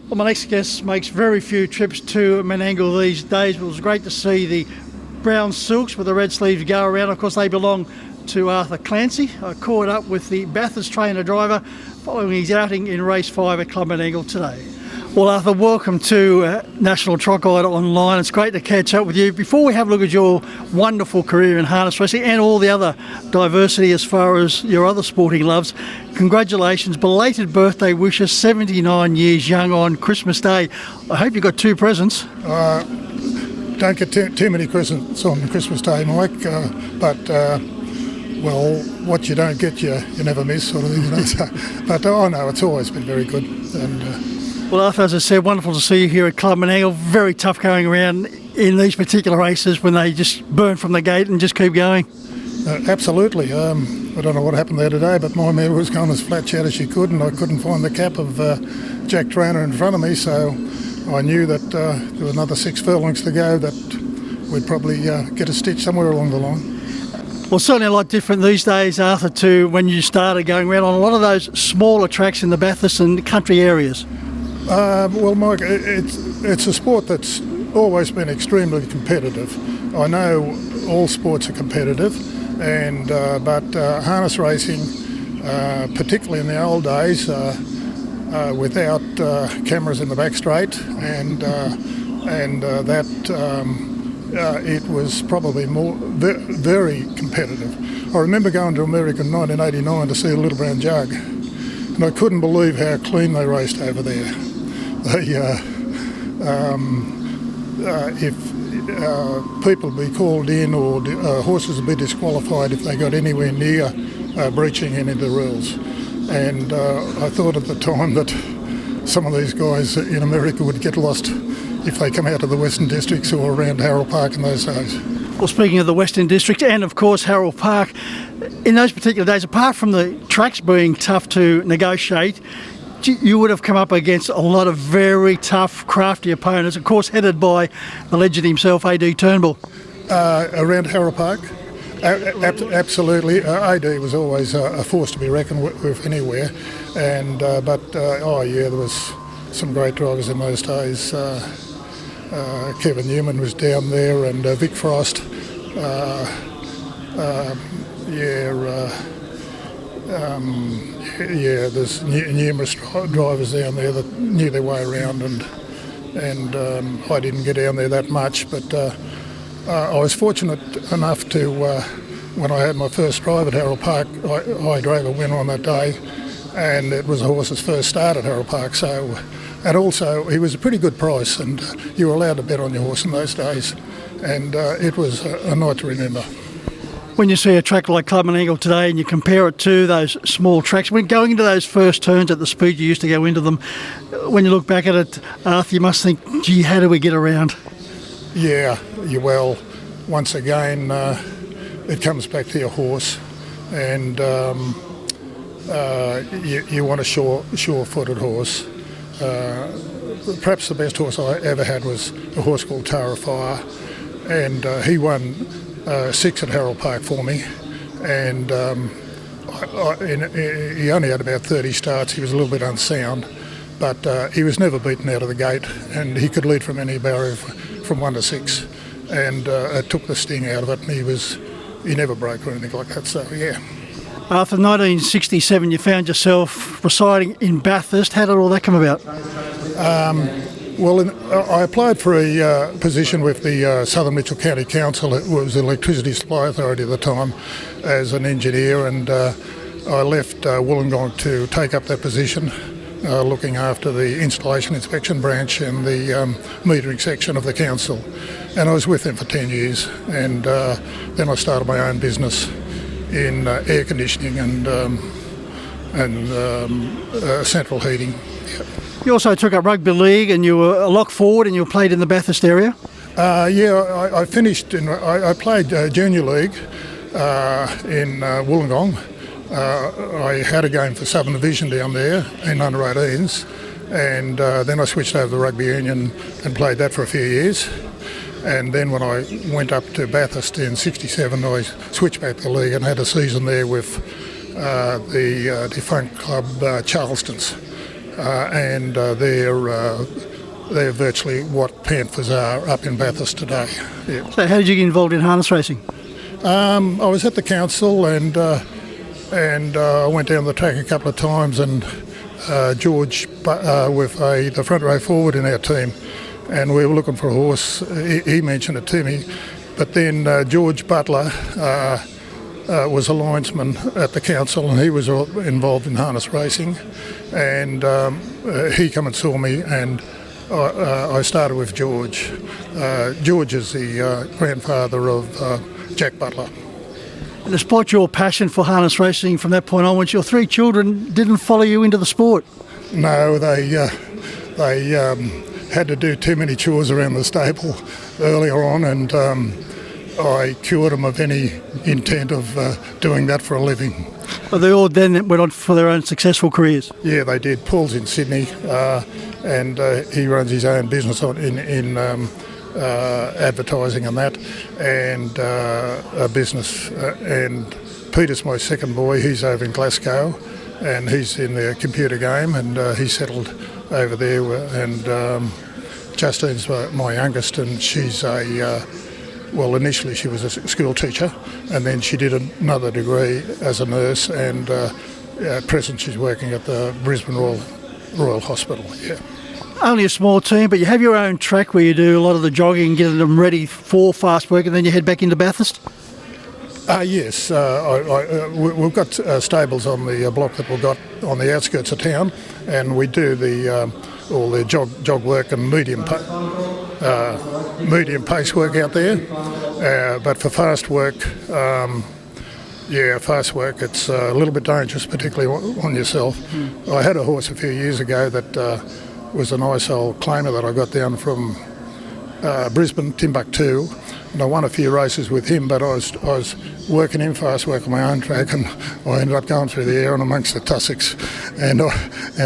Well, my next guest makes very few trips to Menangle these days, but it was great to see the brown silks with the red sleeves go around. Of course, they belong to Arthur Clancy. I caught up with the Bathurst trainer driver following his outing in race 5 at Club Menangle today. Well, Arthur, welcome to National Truck Guide Online. It's great to catch up with you. Before we have a look at your wonderful career in harness racing and all the other diversity as far as your other sporting loves, congratulations, belated birthday wishes, 79 years young on Christmas Day. I hope you got 2 presents. Don't get too many presents on Christmas Day, Mike, well, what you don't get, you never miss, sort of thing, you know. So, but I know it's always been very good. And well, Arthur, as I said, wonderful to see you here at Club Menangle. Very tough going around in these particular races when they just burn from the gate and just keep going. Absolutely. I don't know what happened there today, but my mare was going as flat chat as she could, and I couldn't find the cap of Jack Trainer in front of me, so I knew that there was another 6 furlongs to go, that we'd probably get a stitch somewhere along the line. Well, certainly a lot different these days, Arthur, to when you started going around on a lot of those smaller tracks in the Bathurst and country areas. Well, Mike, it's a sport that's always been extremely competitive. I know all sports are competitive, and but harness racing, particularly in the old days, without cameras in the back straight, and it was probably very competitive. I remember going to America in 1989 to see a Little Brown Jug, and I couldn't believe how clean they raced over there. If people would be called in, or horses would be disqualified if they got anywhere near breaching any of the rules. And I thought at the time that some of these guys in America would get lost if they come out of the Western Districts or around Harold Park in those days. Well, speaking of the Western District and, of course, Harold Park, in those particular days, apart from the tracks being tough to negotiate, you would have come up against a lot of very tough, crafty opponents, of course, headed by the legend himself, A.D. Turnbull. Around Harold Park? Absolutely. AD was always a force to be reckoned with anywhere. And there was some great drivers in those days. Kevin Newman was down there, and Vic Frost. There's numerous drivers down there that knew their way around, and I didn't get down there that much, but I was fortunate enough to, when I had my first drive at Harold Park, I drove a winner on that day, and it was a horse's first start at Harold Park, so, and also he was a pretty good price, and you were allowed to bet on your horse in those days, and it was a night to remember. When you see a track like Club Menangle today and you compare it to those small tracks, when going into those first turns at the speed you used to go into them, when you look back at it, Arthur, you must think, gee, how do we get around? Yeah, well, once again, it comes back to your horse, and you want a sure-footed horse. Perhaps the best horse I ever had was a horse called Tara Fire, and he won 6 at Harold Park for me, and he only had about 30 starts. He was a little bit unsound, but he was never beaten out of the gate, and he could lead from any barrier from 1 to 6, and it took the sting out of it, and he never broke or anything like that, so yeah. After 1967, you found yourself residing in Bathurst. How did all that come about? I applied for a position with the Southern Mitchell County Council. It was the Electricity Supply Authority at the time, as an engineer, and I left Wollongong to take up that position, looking after the installation inspection branch and the metering section of the council. And I was with them for 10 years, and then I started my own business in air conditioning and central heating. Yep. You also took up rugby league, and you were a lock forward, and you played in the Bathurst area. I finished. I played junior league in Wollongong. I had a game for Southern Division down there in under 18s, and then I switched over to rugby union and played that for a few years. And then when I went up to Bathurst in '67, I switched back to the league and had a season there with the defunct club Charleston's, and they're virtually what Panthers are up in Bathurst today. Yeah. So how did you get involved in harness racing? I was at the council and I went down the track a couple of times, and George with the front row forward in our team, and we were looking for a horse. He mentioned it to me, but then George Butler was a linesman at the council, and he was involved in harness racing, and he come and saw me, and I started with George. George is the grandfather of Jack Butler. And despite your passion for harness racing from that point onwards, your three children didn't follow you into the sport. No, they had to do too many chores around the stable earlier on, and I cured them of any intent of doing that for a living. But they all then went on for their own successful careers. Yeah, they did. Paul's in Sydney, and he runs his own business in advertising and that, and a business. And Peter's my second boy. He's over in Glasgow, and he's in the computer game, and he settled over there. And Justine's my youngest, and she's well, initially she was a school teacher, and then she did another degree as a nurse, and at present she's working at the Brisbane Royal Hospital. Yeah. Only a small team, but you have your own track where you do a lot of the jogging, getting them ready for fast work, and then you head back into Bathurst? Yes, we've got stables on the block that we've got on the outskirts of town, and we do all the jog work and medium pace work out there. But for fast work, it's a little bit dangerous, particularly on yourself. I had a horse a few years ago that was a nice old claimer that I got down from Brisbane, Timbuktu, and I won a few races with him, but I was working in fast work on my own track, and I ended up going through the air and amongst the tussocks, and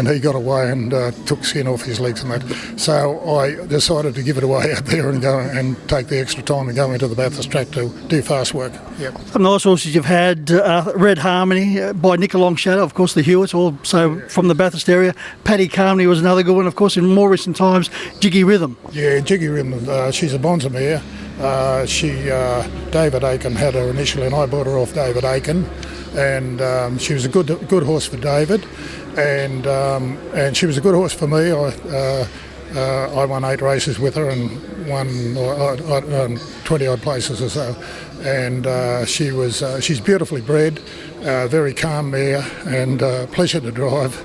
he got away and took skin off his legs and that. So I decided to give it away out there and go and take the extra time and go into the Bathurst track to do fast work. Yep. Some nice horses you've had, Red Harmony by Nick Longshadow, of course the Hewitts, also from the Bathurst area. Paddy Carmody was another good one, of course, in more recent times, Jiggy Rhythm. Yeah, Jiggy Rhythm, she's a Bonza mare. David Aiken had her initially, and I bought her off David Aiken, and she was a good horse for David, and she was a good horse for me. I won 8 races with her and won 20 odd places or so, and she's beautifully bred, very calm mare, and pleasure to drive,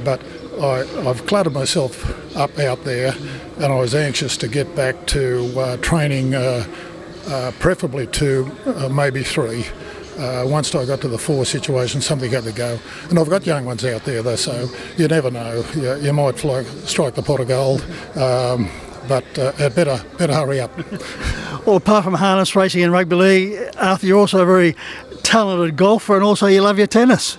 but I've cluttered myself up out there, and I was anxious to get back to training, preferably 2, maybe 3. Once I got to the 4 situation, something had to go. And I've got young ones out there, though, so you never know. You might strike the pot of gold, but better hurry up. Well, apart from harness racing and rugby league, Arthur, you're also a very talented golfer, and also you love your tennis.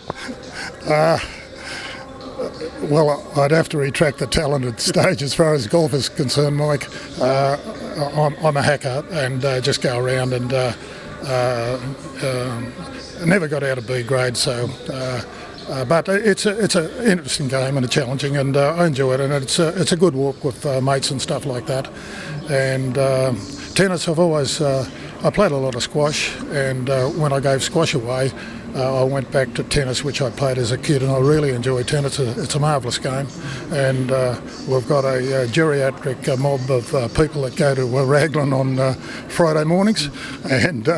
Well, I'd have to retract the talented stage as far as golf is concerned, Mike. I'm a hacker and just go around and never got out of B grade. So, but it's an interesting game and a challenging, and I enjoy it. And it's a good walk with mates and stuff like that. And tennis, I've always I played a lot of squash, and when I gave squash away, I went back to tennis, which I played as a kid, and I really enjoy tennis. It's a marvellous game, and we've got a geriatric mob of people that go to Raglan on Friday mornings and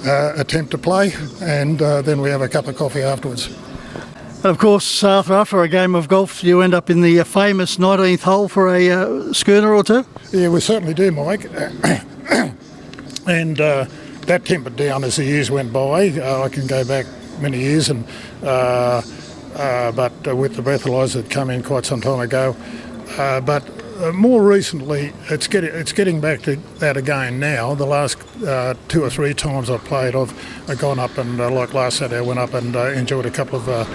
attempt to play, and then we have a cup of coffee afterwards. And of course, Arthur, after a game of golf, you end up in the famous 19th hole for a schooner or two? Yeah, we certainly do, Mike. And that tempered down as the years went by. I can go back many years, and but with the breathalyzer that come in quite some time ago. But more recently, it's getting back to that again now. The last 2 or 3 times I've played, I've gone up and, like last Saturday, I went up and enjoyed a couple of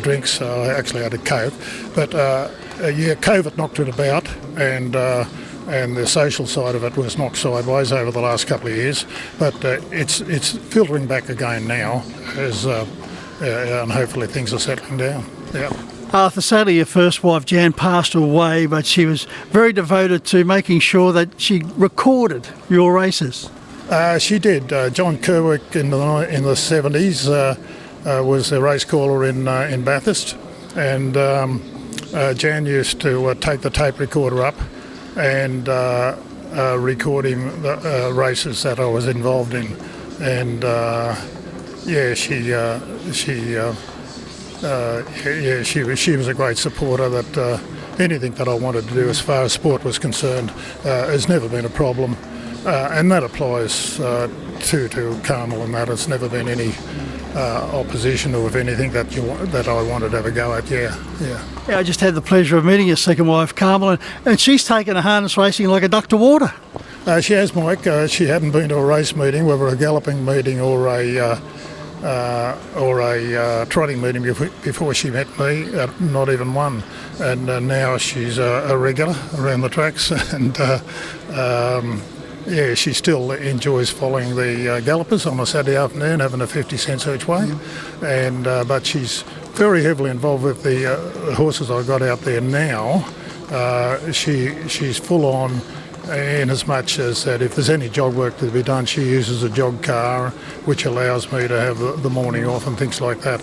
drinks. I actually had a Coke. But yeah, COVID knocked it about, and the social side of it was knocked sideways over the last couple of years, but it's filtering back again now, as and hopefully things are settling down. Yeah. Arthur, sadly your first wife Jan passed away, but she was very devoted to making sure that she recorded your races. She did. John Kerwick in the 70s was a race caller in Bathurst, and Jan used to take the tape recorder up and record him the races that I was involved in, and she was a great supporter. That anything that I wanted to do as far as sport was concerned has never been a problem, and that applies to Carmel, and that has never been any opposition or of anything that I wanted to have a go at. Yeah. Yeah, I just had the pleasure of meeting your second wife, Carmel, and she's taken a harness racing like a duck to water. She has, Mike. She hadn't been to a race meeting, whether a galloping meeting or a trotting meeting before she met me, not even one. And now she's a regular around the tracks, and she still enjoys following the gallopers on a Saturday afternoon, having a 50 cents each way. And but she's very heavily involved with the horses I've got out there now. She's full on. In as much as that if there's any jog work to be done, she uses a jog car, which allows me to have the morning off and things like that.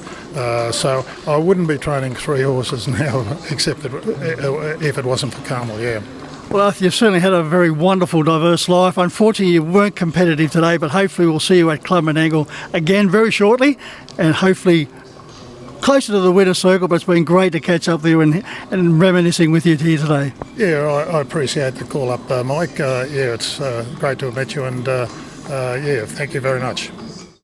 So I wouldn't be training 3 horses now, except if it wasn't for Carmel, yeah. Well, Arthur, you've certainly had a very wonderful, diverse life. Unfortunately, you weren't competitive today, but hopefully we'll see you at Club Menangle again very shortly, and hopefully closer to the winner's circle. But it's been great to catch up with you and reminiscing with you here today. Yeah, I appreciate the call up, Mike. It's great to have met you, and thank you very much.